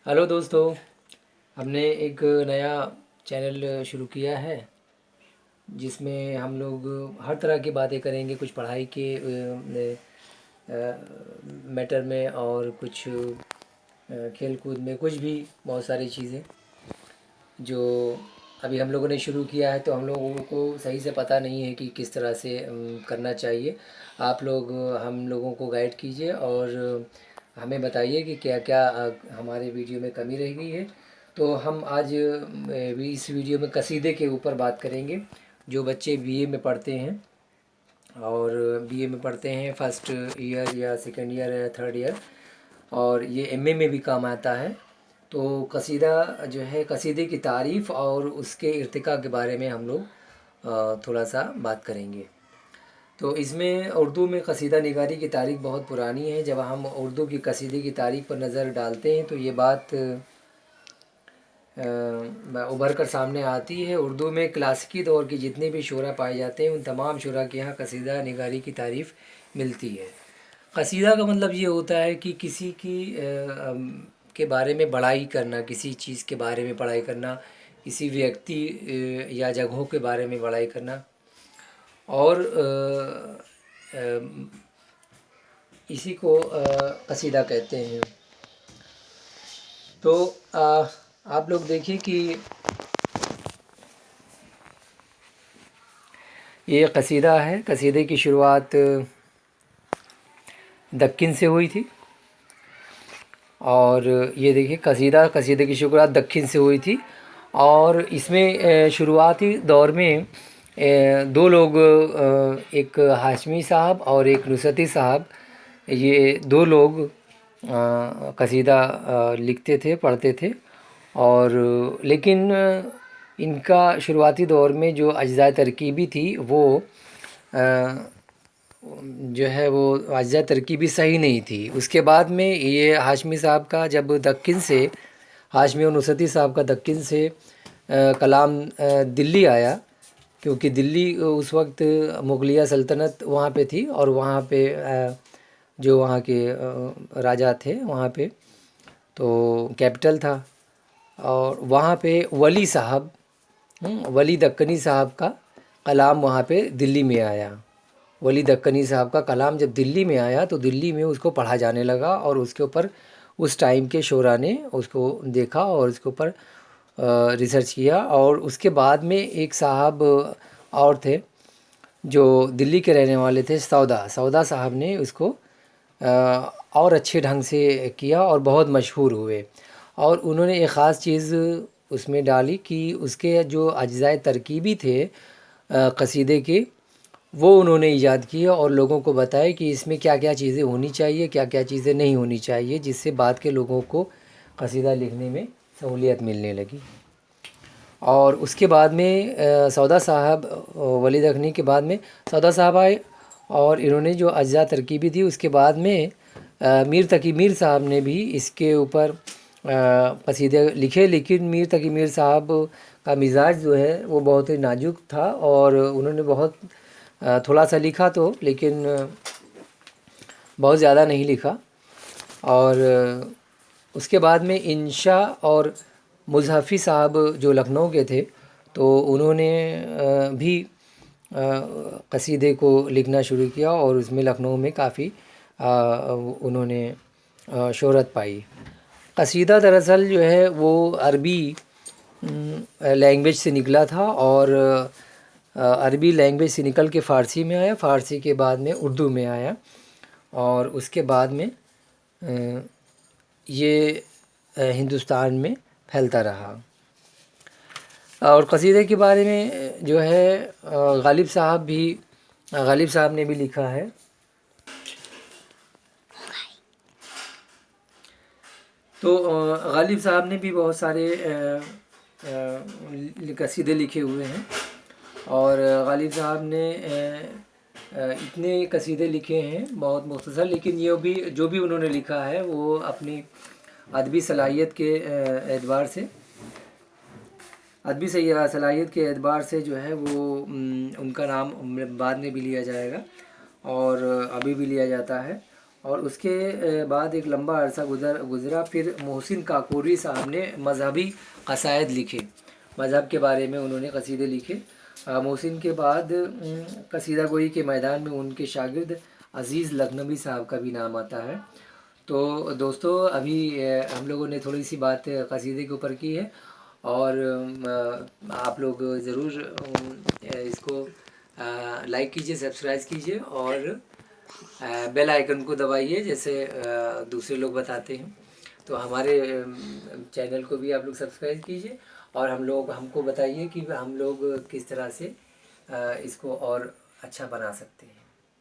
Hello दोस्तों। हमने एक नया चैनल शुरू किया है जिसमें हम लोग हर तरह की बातें करेंगे, कुछ पढ़ाई के मैटर में और कुछ खेल कूद में, कुछ भी बहुत सारी चीज़ें जो अभी हम लोगों ने शुरू किया है। तो हम लोगों को सही से पता नहीं है कि किस तरह से करना चाहिए। आप लोग हम लोगों को गाइड कीजिए और हमें बताइए कि क्या क्या हमारे वीडियो में कमी रह गई है। तो हम आज भी इस वीडियो में कसीदे के ऊपर बात करेंगे। जो बच्चे बीए में पढ़ते हैं और बीए में पढ़ते हैं फर्स्ट ईयर या सेकेंड ईयर या थर्ड ईयर, और ये एमए में भी काम आता है। तो कसीदा जो है, कसीदे की तारीफ़ और उसके इर्तिका के बारे में हम लोग थोड़ा सा बात करेंगे। तो इसमें उर्दू में कसीदा निगारी की तारीख़ बहुत पुरानी है। जब हम उर्दू की कसीदे की तारीख़ पर नज़र डालते हैं तो ये बात उभर कर सामने आती है। उर्दू में क्लासिकी दौर के जितने भी शुरा पाए जाते हैं उन तमाम शुरा के यहाँ कसीदा निगारी की तारीफ़ मिलती है। कसीदा का मतलब ये होता है कि किसी की के बारे में बड़ाई करना, किसी चीज़ के बारे में बड़ाई करना, किसी व्यक्ति या जगहों के बारे में बड़ाई करना, और इसी को कसीदा कहते हैं। तो आप लोग देखिए कि ये कसीदा है। कसीदे की शुरुआत दक्कन से हुई थी, और ये देखिए कसीदे की शुरुआत दक्कन से हुई थी। और इसमें शुरुआती दौर में दो लोग, एक हाशमी साहब और एक नुसरती साहब, ये दो लोग कसीदा लिखते थे, पढ़ते थे। और लेकिन इनका शुरुआती दौर में जो अज्ज़ाए तरकीबी थी वो जो है वो अज्ज़ाए तरकीबी सही नहीं थी। उसके बाद में ये हाशमी साहब का जब दक्कन से, हाशमी और नुसरती साहब का दक्कन से कलाम दिल्ली आया, क्योंकि दिल्ली उस वक्त मुग़लिया सल्तनत वहाँ पे थी, और वहाँ पे जो वहाँ के राजा थे वहाँ पे, तो कैपिटल था। और वहाँ पे वली साहब, वली दक्कनी साहब का कलाम वहाँ पे दिल्ली में आया। वली दक्कनी साहब का कलाम जब दिल्ली में आया तो दिल्ली में उसको पढ़ा जाने लगा, और उसके ऊपर उस टाइम के शोरा ने उसको देखा और उसके ऊपर रिसर्च किया। और उसके बाद में एक साहब और थे जो दिल्ली के रहने वाले थे, सौदा साहब ने उसको और अच्छे ढंग से किया और बहुत मशहूर हुए। और उन्होंने एक ख़ास चीज़ उसमें डाली कि उसके जो अज्ज़ाए तरकीबी थे कसीदे के, वो उन्होंने ईजाद किए और लोगों को बताया कि इसमें क्या क्या चीज़ें होनी चाहिए, क्या क्या चीज़ें नहीं होनी चाहिए, जिससे बाद के लोगों को कसीदा लिखने में सहूलियत मिलने लगी। और उसके बाद में सौदा साहब, वली दक्कनी के बाद में सौदा साहब आए, और इन्होंने जो अज्जा तरकीबी थी उसके बाद में मीर तकी मीर साहब ने भी इसके ऊपर कसीदे लिखे। लेकिन मीर तकी मीर साहब का मिजाज जो है वो बहुत ही नाजुक था, और उन्होंने बहुत थोड़ा सा लिखा तो, लेकिन बहुत ज़्यादा नहीं लिखा। और उसके बाद में इंशा और मुज़फ़्फ़ी साहब जो लखनऊ के थे, तो उन्होंने भी कसीदे को लिखना शुरू किया, और उसमें लखनऊ में काफ़ी उन्होंने शोहरत पाई। कसीदा दरअसल जो है वो अरबी लैंग्वेज से निकला था, और अरबी लैंग्वेज से निकल के फ़ारसी में आया, फ़ारसी के बाद में उर्दू में आया, और उसके बाद में ये हिंदुस्तान में फैलता रहा। और कसीदे के बारे में जो है गालिब साहब ने भी लिखा है। तो गालिब साहब ने भी बहुत सारे कसीदे लिखे हुए हैं, और गालिब साहब ने इतने कसीदे लिखे हैं बहुत मुख्तसर, लेकिन ये भी जो भी उन्होंने लिखा है वो अपनी अदबी सलाहियत के एतबार से, सलाहियत के एतबार से जो है वो उनका नाम बाद में भी लिया जाएगा और अभी भी लिया जाता है। اور اس کے بعد ایک لمبا عرصہ گزرا، پھر محسن کاکوری صاحب نے مذہبی قصائد لکھے، مذہب کے بارے میں انہوں نے قصیدے لکھے۔ محسن کے بعد قصیدہ گوئی کے میدان میں ان کے شاگرد عزیز لکھنوی صاحب کا بھی نام آتا ہے۔ تو دوستو ابھی ہم لوگوں نے تھوڑی سی بات قصیدے کے اوپر کی ہے، اور آپ لوگ ضرور اس کو لائک کیجئے، سبسکرائب کیجئے، اور بیل آئیکن کو دبائیے جیسے دوسرے لوگ بتاتے ہیں۔ تو ہمارے چینل کو بھی آپ لوگ سبسکرائب کیجئے، اور ہم کو بتائیے کہ ہم لوگ کس طرح سے اس کو اور اچھا بنا سکتے ہیں۔